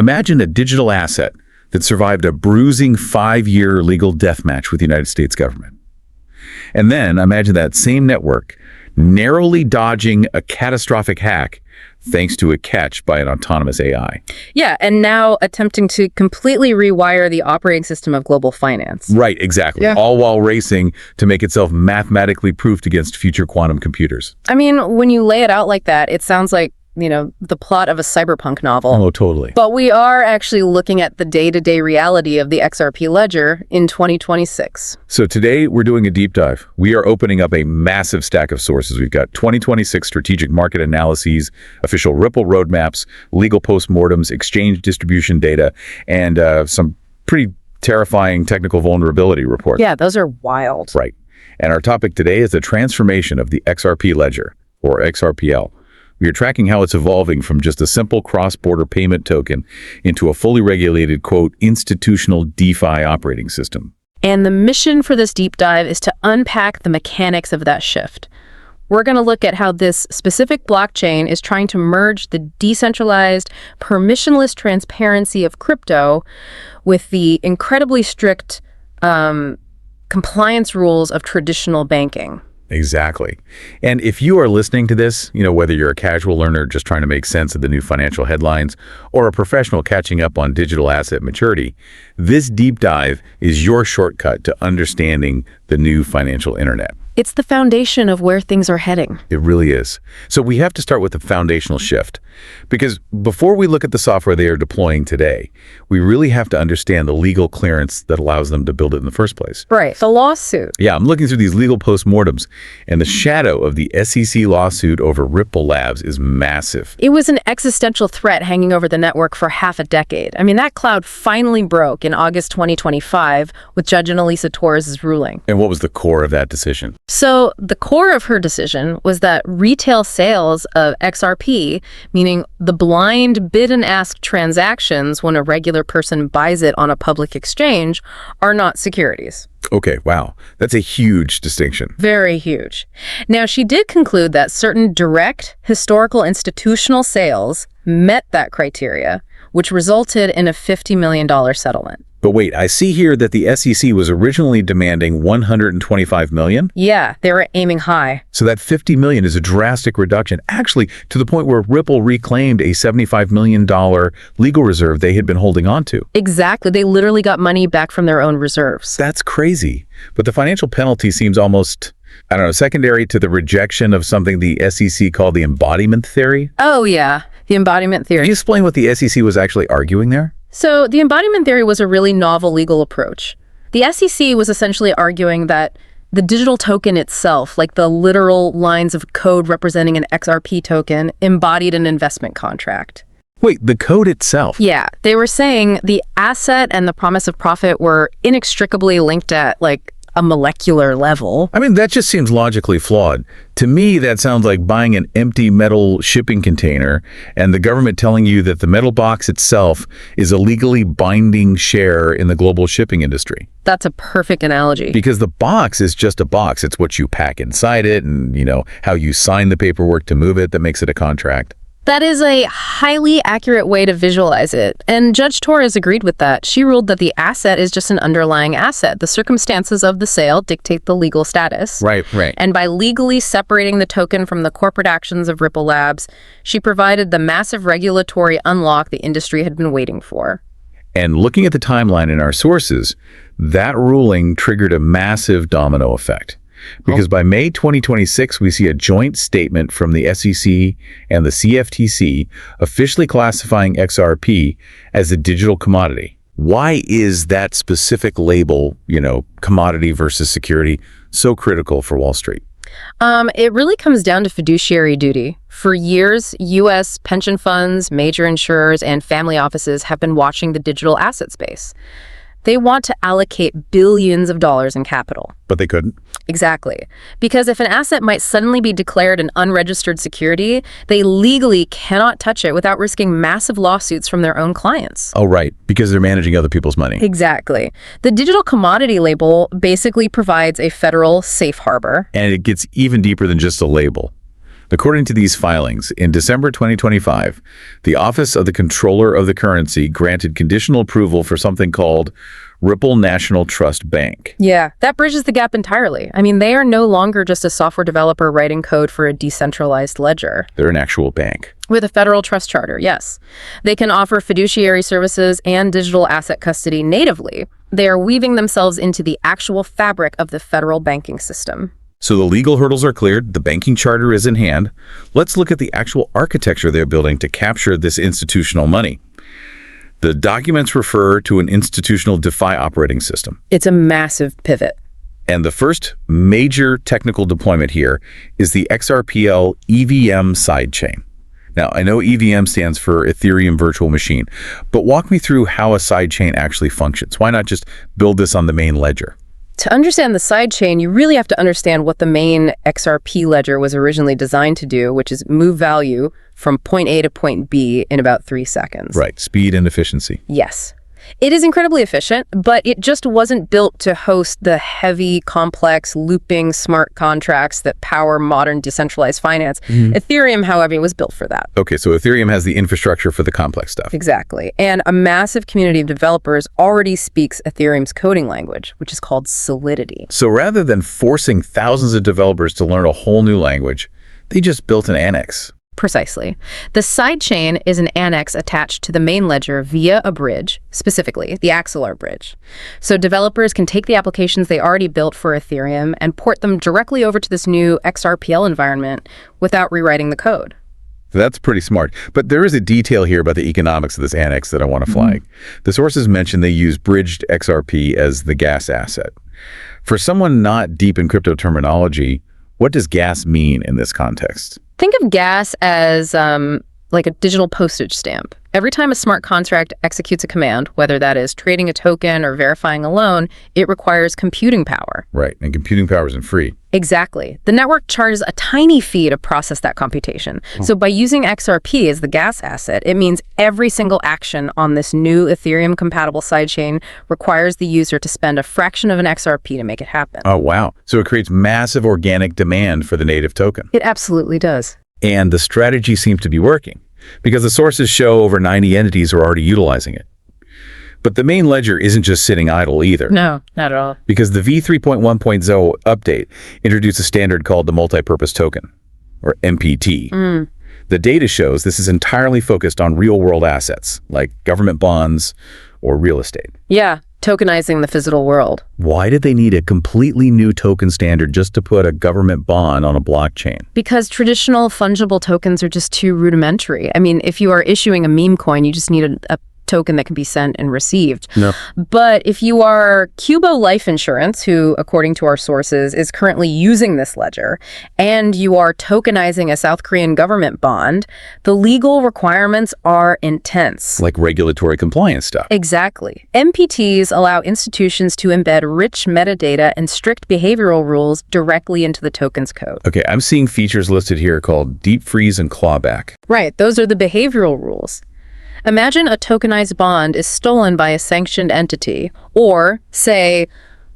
Imagine a digital asset that survived a bruising 5-year legal death match with the United States government. And then imagine that same network narrowly dodging a catastrophic hack thanks to a catch by an autonomous AI. Yeah, and now attempting to completely rewire the operating system of global finance. Right, exactly. Yeah. All while racing to make itself mathematically proofed against future quantum computers. I mean, when you lay it out like that, it sounds like, the plot of a cyberpunk novel. Oh, totally. But we are actually looking at the day-to-day reality of the XRP Ledger in 2026. So today we're doing a deep dive. We are opening up a massive stack of sources. We've got 2026 strategic market analyses, official Ripple roadmaps, legal postmortems, exchange distribution data, and some pretty terrifying technical vulnerability reports. Yeah, those are wild. Right. And our topic today is the transformation of the XRP Ledger, or XRPL. We are tracking how it's evolving from just a simple cross-border payment token into a fully regulated, quote, institutional DeFi operating system. And the mission for this deep dive is to unpack the mechanics of that shift. We're going to look at how this specific blockchain is trying to merge the decentralized, permissionless transparency of crypto with the incredibly strict compliance rules of traditional banking. Exactly. And if you are listening to this, whether you're a casual learner just trying to make sense of the new financial headlines or a professional catching up on digital asset maturity, this deep dive is your shortcut to understanding the new financial internet. It's the foundation of where things are heading. It really is. So we have to start with the foundational shift, because before we look at the software they are deploying today, we really have to understand the legal clearance that allows them to build it in the first place. Right. The lawsuit. Yeah, I'm looking through these legal postmortems, and the shadow of the SEC lawsuit over Ripple Labs is massive. It was an existential threat hanging over the network for half a decade. I mean, that cloud finally broke in August 2025 with Judge Annalisa Torres' ruling. And what was the core of that decision? So the core of her decision was that retail sales of XRP, meaning the blind bid and ask transactions when a regular person buys it on a public exchange, are not securities. Okay, wow. That's a huge distinction. Very huge. Now, she did conclude that certain direct historical institutional sales met that criteria, which resulted in a $50 million settlement. But wait, I see here that the SEC was originally demanding $125 million? Yeah, they were aiming high. So that $50 million is a drastic reduction, actually to the point where Ripple reclaimed a $75 million legal reserve they had been holding on to. Exactly. They literally got money back from their own reserves. That's crazy. But the financial penalty seems almost, secondary to the rejection of something the SEC called the embodiment theory. Oh, yeah, the embodiment theory. Can you explain what the SEC was actually arguing there? So the embodiment theory was a really novel legal approach. The SEC was essentially arguing that the digital token itself, like the literal lines of code representing an XRP token, embodied an investment contract. Wait, the code itself? Yeah, they were saying the asset and the promise of profit were inextricably linked at, a molecular level. I mean, that just seems logically flawed. To me, that sounds like buying an empty metal shipping container and the government telling you that the metal box itself is a legally binding share in the global shipping industry. That's a perfect analogy. Because the box is just a box. It's what you pack inside it and, how you sign the paperwork to move it that makes it a contract. That is a highly accurate way to visualize it. And Judge Torres agreed with that. She ruled that the asset is just an underlying asset. The circumstances of the sale dictate the legal status. Right. And by legally separating the token from the corporate actions of Ripple Labs, she provided the massive regulatory unlock the industry had been waiting for. And looking at the timeline in our sources, that ruling triggered a massive domino effect. Because by May 2026, we see a joint statement from the SEC and the CFTC officially classifying XRP as a digital commodity. Why is that specific label, commodity versus security, so critical for Wall Street? It really comes down to fiduciary duty. For years, U.S. pension funds, major insurers, and family offices have been watching the digital asset space. They want to allocate billions of dollars in capital. But they couldn't? Exactly. Because if an asset might suddenly be declared an unregistered security, they legally cannot touch it without risking massive lawsuits from their own clients. Oh, right. Because they're managing other people's money. Exactly. The digital commodity label basically provides a federal safe harbor. And it gets even deeper than just a label. According to these filings, in December 2025, the Office of the Controller of the Currency granted conditional approval for something called Ripple National Trust Bank. Yeah, that bridges the gap entirely. I mean, they are no longer just a software developer writing code for a decentralized ledger. They're an actual bank. With a federal trust charter, yes. They can offer fiduciary services and digital asset custody natively. They are weaving themselves into the actual fabric of the federal banking system. So the legal hurdles are cleared, the banking charter is in hand. Let's look at the actual architecture they're building to capture this institutional money. The documents refer to an institutional DeFi operating system. It's a massive pivot. And the first major technical deployment here is the XRPL EVM sidechain. Now, I know EVM stands for Ethereum Virtual Machine, but walk me through how a sidechain actually functions. Why not just build this on the main ledger? To understand the sidechain, you really have to understand what the main XRP ledger was originally designed to do, which is move value from point A to point B in about 3 seconds. Right, speed and efficiency. Yes. It is incredibly efficient, but it just wasn't built to host the heavy, complex, looping smart contracts that power modern decentralized finance. Ethereum, however, was built for that. Okay, so Ethereum has the infrastructure for the complex stuff. Exactly. And a massive community of developers already speaks Ethereum's coding language, which is called Solidity. So rather than forcing thousands of developers to learn a whole new language, they just built an annex. Precisely. The sidechain is an annex attached to the main ledger via a bridge, specifically the Axelar bridge. So developers can take the applications they already built for Ethereum and port them directly over to this new XRPL environment without rewriting the code. That's pretty smart. But there is a detail here about the economics of this annex that I want to flag. The sources mention they use bridged XRP as the gas asset. For someone not deep in crypto terminology, what does gas mean in this context? Think of gas as like a digital postage stamp. Every time a smart contract executes a command, whether that is trading a token or verifying a loan, it requires computing power. Right, and computing power isn't free. Exactly. The network charges a tiny fee to process that computation. So by using XRP as the gas asset, it means every single action on this new Ethereum-compatible sidechain requires the user to spend a fraction of an XRP to make it happen. Oh, wow. So it creates massive organic demand for the native token. It absolutely does. And the strategy seems to be working, because the sources show over 90 entities are already utilizing it. But the main ledger isn't just sitting idle either. No, not at all. Because the v3.1.0 update introduced a standard called the multi-purpose token, or MPT. The data shows this is entirely focused on real-world assets, like government bonds or real estate. Yeah, tokenizing the physical world. Why did they need a completely new token standard just to put a government bond on a blockchain? Because traditional fungible tokens are just too rudimentary. I mean, if you are issuing a meme coin, you just need a token that can be sent and received. No. But if you are Cubo Life Insurance, who, according to our sources, is currently using this ledger, and you are tokenizing a South Korean government bond, the legal requirements are intense. Like regulatory compliance stuff. Exactly. MPTs allow institutions to embed rich metadata and strict behavioral rules directly into the token's code. Okay, I'm seeing features listed here called deep freeze and clawback. Right, those are the behavioral rules. Imagine a tokenized bond is stolen by a sanctioned entity, or, say,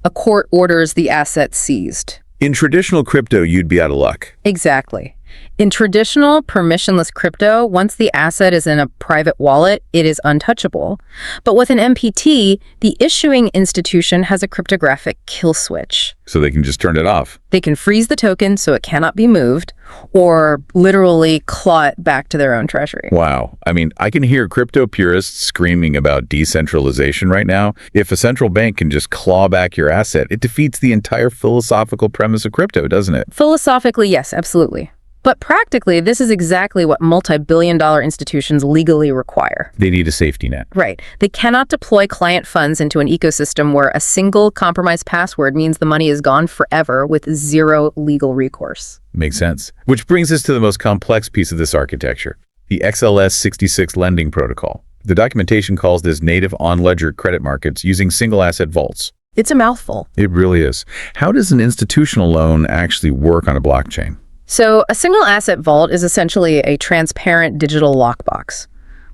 a court orders the asset seized. In traditional crypto, you'd be out of luck. Exactly. In traditional permissionless crypto, once the asset is in a private wallet, it is untouchable. But with an MPT, the issuing institution has a cryptographic kill switch. So they can just turn it off. They can freeze the token so it cannot be moved, or literally claw it back to their own treasury. Wow. I mean, I can hear crypto purists screaming about decentralization right now. If a central bank can just claw back your asset, it defeats the entire philosophical premise of crypto, doesn't it? Philosophically, yes, absolutely. But practically, this is exactly what multi-billion-dollar institutions legally require. They need a safety net. Right. They cannot deploy client funds into an ecosystem where a single compromised password means the money is gone forever with zero legal recourse. Makes sense. Which brings us to the most complex piece of this architecture, the XLS-66 Lending Protocol. The documentation calls this native on-ledger credit markets using single-asset vaults. It's a mouthful. It really is. How does an institutional loan actually work on a blockchain? So a single asset vault is essentially a transparent digital lockbox.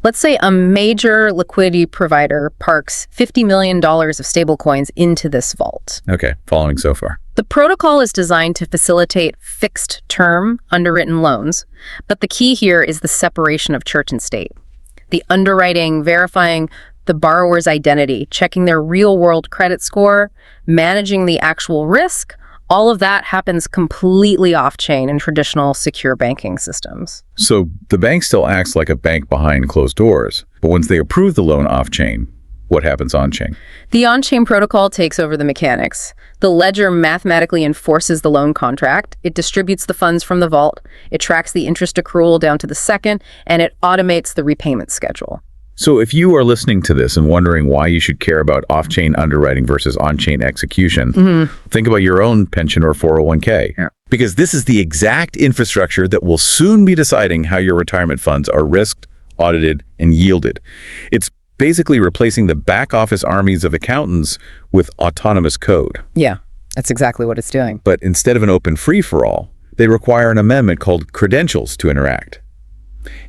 Let's say a major liquidity provider parks $50 million of stablecoins into this vault. Okay, following so far. The protocol is designed to facilitate fixed-term underwritten loans, but the key here is the separation of church and state. The underwriting, verifying the borrower's identity, checking their real-world credit score, managing the actual risk, all of that happens completely off-chain in traditional secure banking systems. So the bank still acts like a bank behind closed doors, but once they approve the loan off-chain, what happens on-chain? The on-chain protocol takes over the mechanics. The ledger mathematically enforces the loan contract. It distributes the funds from the vault. It tracks the interest accrual down to the second, and it automates the repayment schedule. So if you are listening to this and wondering why you should care about off-chain underwriting versus on-chain execution, think about your own pension or 401k. Yeah. Because this is the exact infrastructure that will soon be deciding how your retirement funds are risked, audited, and yielded. It's basically replacing the back-office armies of accountants with autonomous code. Yeah, that's exactly what it's doing. But instead of an open free-for-all, they require an amendment called credentials to interact.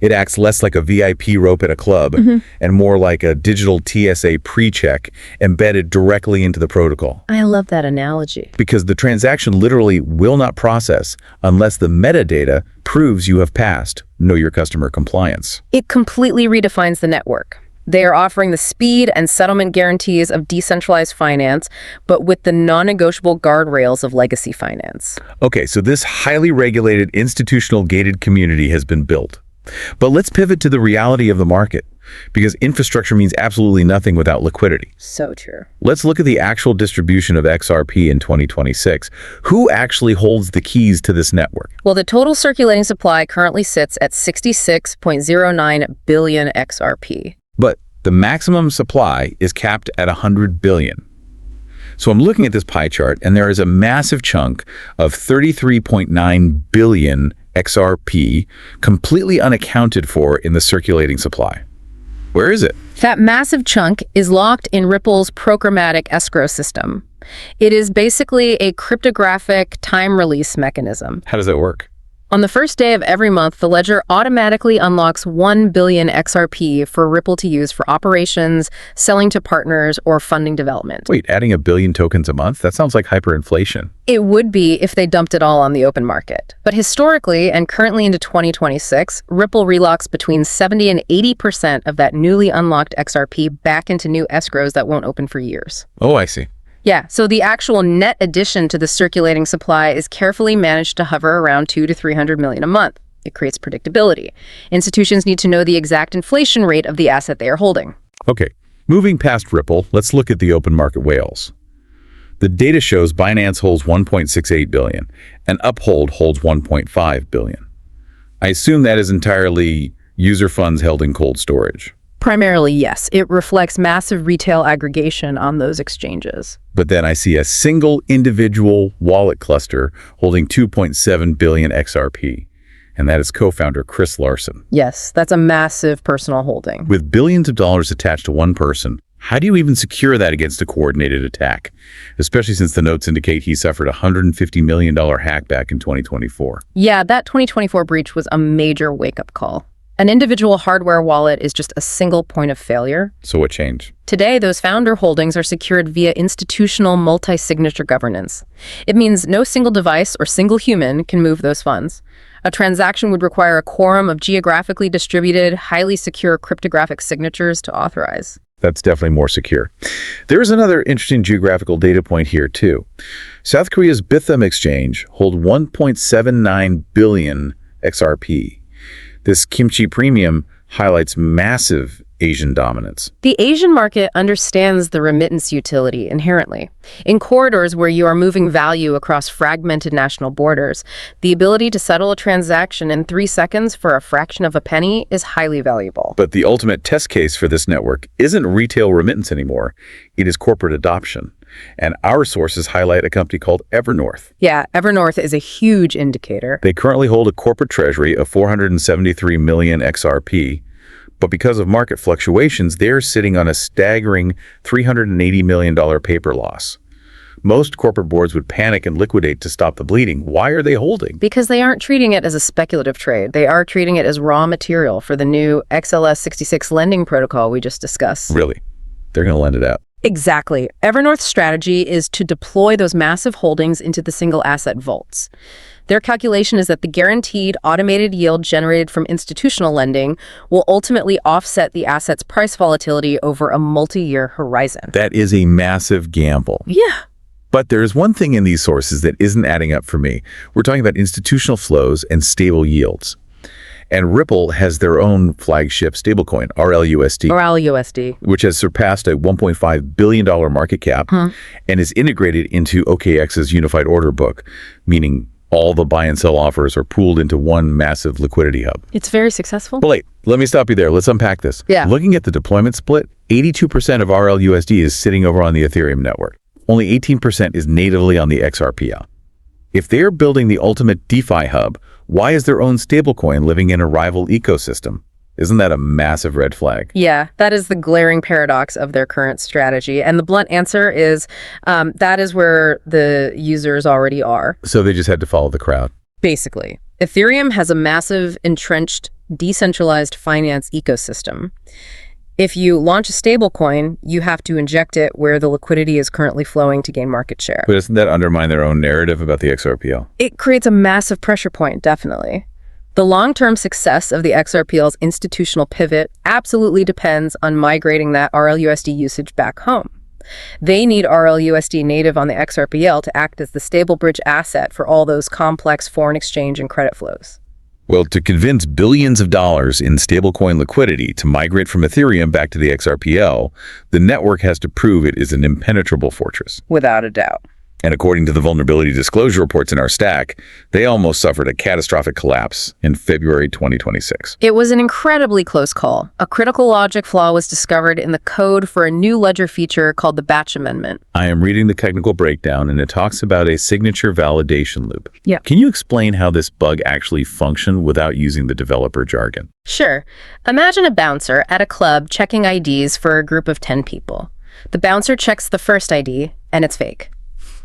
It acts less like a VIP rope at a club and more like a digital TSA pre-check embedded directly into the protocol. I love that analogy. Because the transaction literally will not process unless the metadata proves you have passed Know Your Customer compliance. It completely redefines the network. They are offering the speed and settlement guarantees of decentralized finance, but with the non-negotiable guardrails of legacy finance. Okay, so this highly regulated institutional gated community has been built. But let's pivot to the reality of the market, because infrastructure means absolutely nothing without liquidity. So true. Let's look at the actual distribution of XRP in 2026. Who actually holds the keys to this network? Well, the total circulating supply currently sits at 66.09 billion XRP. But the maximum supply is capped at 100 billion. So I'm looking at this pie chart, and there is a massive chunk of 33.9 billion XRP completely unaccounted for in the circulating supply. Where is it? That massive chunk is locked in Ripple's programmatic escrow system. It is basically a cryptographic time release mechanism. How does that work? On the first day of every month, the ledger automatically unlocks 1 billion XRP for Ripple to use for operations, selling to partners, or funding development. Wait, adding 1 billion tokens a month? That sounds like hyperinflation. It would be if they dumped it all on the open market. But historically, and currently into 2026, Ripple relocks between 70 and 80% of that newly unlocked XRP back into new escrows that won't open for years. Oh, I see. Yeah, so the actual net addition to the circulating supply is carefully managed to hover around 200 to 300 million a month. It creates predictability. Institutions need to know the exact inflation rate of the asset they are holding. Okay, moving past Ripple, let's look at the open market whales. The data shows Binance holds 1.68 billion and Uphold holds 1.5 billion. I assume that is entirely user funds held in cold storage. Primarily, yes. It reflects massive retail aggregation on those exchanges. But then I see a single individual wallet cluster holding 2.7 billion XRP, and that is co-founder Chris Larson. Yes, that's a massive personal holding. With billions of dollars attached to one person, how do you even secure that against a coordinated attack? Especially since the notes indicate he suffered a $150 million hack back in 2024. Yeah, that 2024 breach was a major wake-up call. An individual hardware wallet is just a single point of failure. So what changed? Today, those founder holdings are secured via institutional multi-signature governance. It means no single device or single human can move those funds. A transaction would require a quorum of geographically distributed, highly secure cryptographic signatures to authorize. That's definitely more secure. There's another interesting geographical data point here, too. South Korea's Bitham exchange holds 1.79 billion XRP. This kimchi premium highlights massive Asian dominance. The Asian market understands the remittance utility inherently. In corridors where you are moving value across fragmented national borders, the ability to settle a transaction in 3 seconds for a fraction of a penny is highly valuable. But the ultimate test case for this network isn't retail remittance anymore. It is corporate adoption. And our sources highlight a company called Evernorth. Yeah, Evernorth is a huge indicator. They currently hold a corporate treasury of 473 million XRP, but because of market fluctuations, they're sitting on a staggering $380 million paper loss. Most corporate boards would panic and liquidate to stop the bleeding. Why are they holding? Because they aren't treating it as a speculative trade. They are treating it as raw material for the new XLS-66 Lending Protocol we just discussed. Really? They're going to lend it out. Exactly. Evernorth's strategy is to deploy those massive holdings into the single asset vaults. Their calculation is that the guaranteed automated yield generated from institutional lending will ultimately offset the asset's price volatility over a multi-year horizon. That is a massive gamble. Yeah. But there's one thing in these sources that isn't adding up for me. We're talking about institutional flows and stable yields. And Ripple has their own flagship stablecoin, RLUSD, which has surpassed a $1.5 billion market cap and is integrated into OKX's unified order book, meaning all the buy and sell offers are pooled into one massive liquidity hub. It's very successful. But wait, let me stop you there. Let's unpack this. Yeah. Looking at the deployment split, 82% of RLUSD is sitting over on the Ethereum network. Only 18% is natively on the XRPL. If they're building the ultimate DeFi hub, why is their own stablecoin living in a rival ecosystem? Isn't that a massive red flag? Yeah, that is the glaring paradox of their current strategy. And the blunt answer is that is where the users already are. So they just had to follow the crowd. Basically, Ethereum has a massive, entrenched, decentralized finance ecosystem. If you launch a stablecoin, you have to inject it where the liquidity is currently flowing to gain market share. But doesn't that undermine their own narrative about the XRPL? It creates a massive pressure point, definitely. The long-term success of the XRPL's institutional pivot absolutely depends on migrating that RLUSD usage back home. They need RLUSD native on the XRPL to act as the stable bridge asset for all those complex foreign exchange and credit flows. Well, to convince billions of dollars in stablecoin liquidity to migrate from Ethereum back to the XRPL, the network has to prove it is an impenetrable fortress. Without a doubt. And according to the vulnerability disclosure reports in our stack, they almost suffered a catastrophic collapse in February 2026. It was an incredibly close call. A critical logic flaw was discovered in the code for a new ledger feature called the batch amendment. I am reading the technical breakdown, and it talks about a signature validation loop. Yeah. Can you explain how this bug actually functioned without using the developer jargon? Sure. Imagine a bouncer at a club checking IDs for a group of 10 people. The bouncer checks the first ID, and it's fake.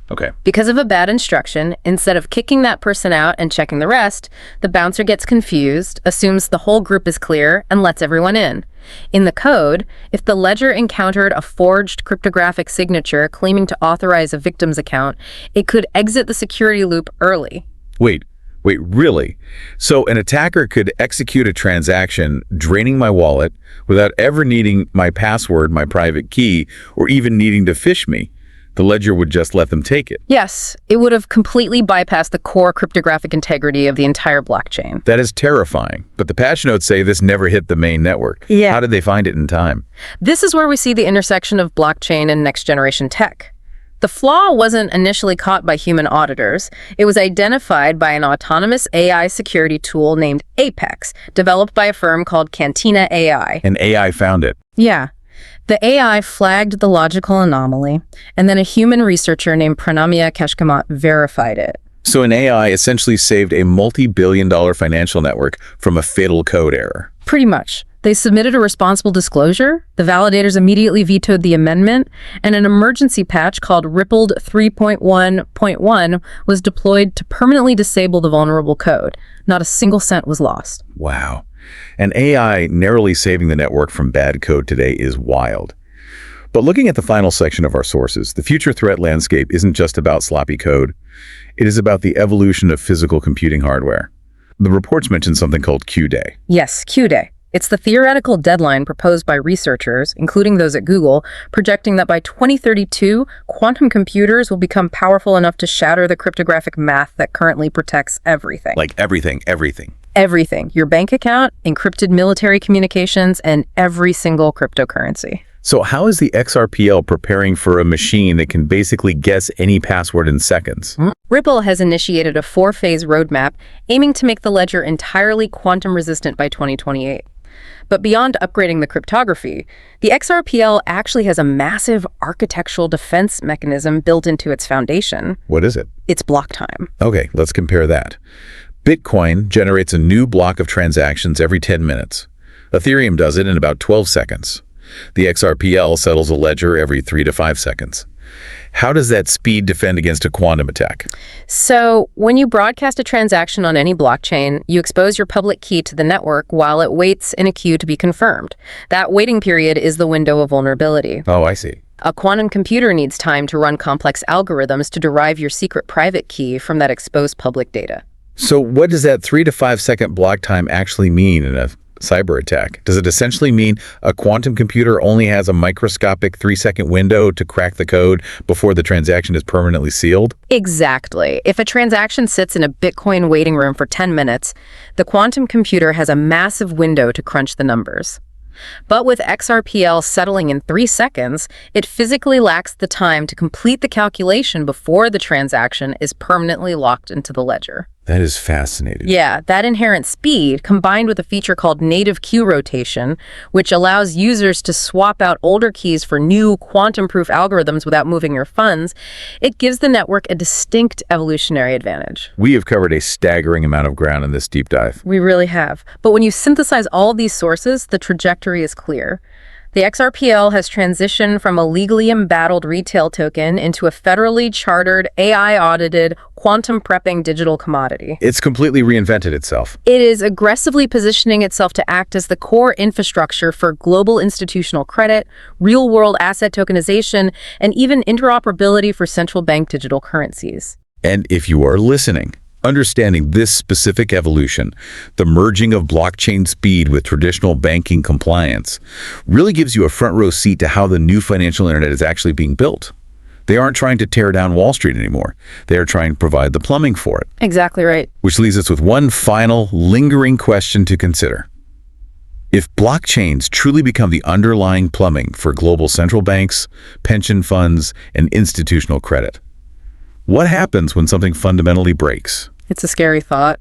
Okay. Because of a bad instruction, instead of kicking that person out and checking the rest, the bouncer gets confused, assumes the whole group is clear, and lets everyone in. In the code, if the ledger encountered a forged cryptographic signature claiming to authorize a victim's account, it could exit the security loop early. Wait, really? So an attacker could execute a transaction draining my wallet without ever needing my password, my private key, or even needing to phish me? The ledger would just let them take it. Yes, it would have completely bypassed the core cryptographic integrity of the entire blockchain. That is terrifying. But the patch notes say this never hit the main network. Yeah. How did they find it in time? This is where we see the intersection of blockchain and next-generation tech. The flaw wasn't initially caught by human auditors. It was identified by an autonomous AI security tool named Apex, developed by a firm called Cantina AI. And AI found it. Yeah. The AI flagged the logical anomaly, and then a human researcher named Pranamya Keshkamat verified it. So an AI essentially saved a multi-billion-dollar financial network from a fatal code error. Pretty much. They submitted a responsible disclosure, the validators immediately vetoed the amendment, and an emergency patch called Rippled 3.1.1 was deployed to permanently disable the vulnerable code. Not a single cent was lost. Wow. And AI narrowly saving the network from bad code today is wild. But looking at the final section of our sources, the future threat landscape isn't just about sloppy code. It is about the evolution of physical computing hardware. The reports mention something called Q-Day. Yes, Q-Day. It's the theoretical deadline proposed by researchers, including those at Google, projecting that by 2032, quantum computers will become powerful enough to shatter the cryptographic math that currently protects everything. Like everything. Everything. Your bank account, encrypted military communications, and every single cryptocurrency. So how is the XRPL preparing for a machine that can basically guess any password in seconds? Ripple has initiated a 4-phase roadmap aiming to make the ledger entirely quantum-resistant by 2028. But beyond upgrading the cryptography, the XRPL actually has a massive architectural defense mechanism built into its foundation. What is it? It's block time. Okay, let's compare that. Bitcoin generates a new block of transactions every 10 minutes. Ethereum does it in about 12 seconds. The XRPL settles a ledger every 3 to 5 seconds. How does that speed defend against a quantum attack? So when you broadcast a transaction on any blockchain, you expose your public key to the network while it waits in a queue to be confirmed. That waiting period is the window of vulnerability. Oh, I see. A quantum computer needs time to run complex algorithms to derive your secret private key from that exposed public data. So what does that 3 to 5 second block time actually mean in a cyber attack? Does it essentially mean a quantum computer only has a microscopic 3-second window to crack the code before the transaction is permanently sealed? Exactly. If a transaction sits in a Bitcoin waiting room for 10 minutes, the quantum computer has a massive window to crunch the numbers. But with XRPL settling in 3 seconds, it physically lacks the time to complete the calculation before the transaction is permanently locked into the ledger. That is fascinating. Yeah, that inherent speed, combined with a feature called native key rotation, which allows users to swap out older keys for new quantum-proof algorithms without moving your funds, it gives the network a distinct evolutionary advantage. We have covered a staggering amount of ground in this deep dive. We really have. But when you synthesize all of these sources, the trajectory is clear. The XRPL has transitioned from a legally embattled retail token into a federally chartered, AI-audited, quantum-prepping digital commodity. It's completely reinvented itself. It is aggressively positioning itself to act as the core infrastructure for global institutional credit, real-world asset tokenization, and even interoperability for central bank digital currencies. And if you are listening, understanding this specific evolution, the merging of blockchain speed with traditional banking compliance, really gives you a front row seat to how the new financial internet is actually being built. They aren't trying to tear down Wall Street anymore. They are trying to provide the plumbing for it. Exactly right. Which leaves us with one final, lingering question to consider. If blockchains truly become the underlying plumbing for global central banks, pension funds, and institutional credit, what happens when something fundamentally breaks? It's a scary thought.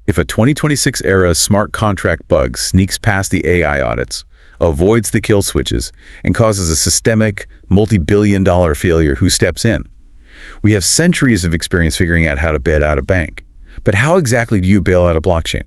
If a 2026-era smart contract bug sneaks past the AI audits, avoids the kill switches, and causes a systemic, multi-billion-dollar failure, who steps in? We have centuries of experience figuring out how to bail out a bank. But how exactly do you bail out a blockchain?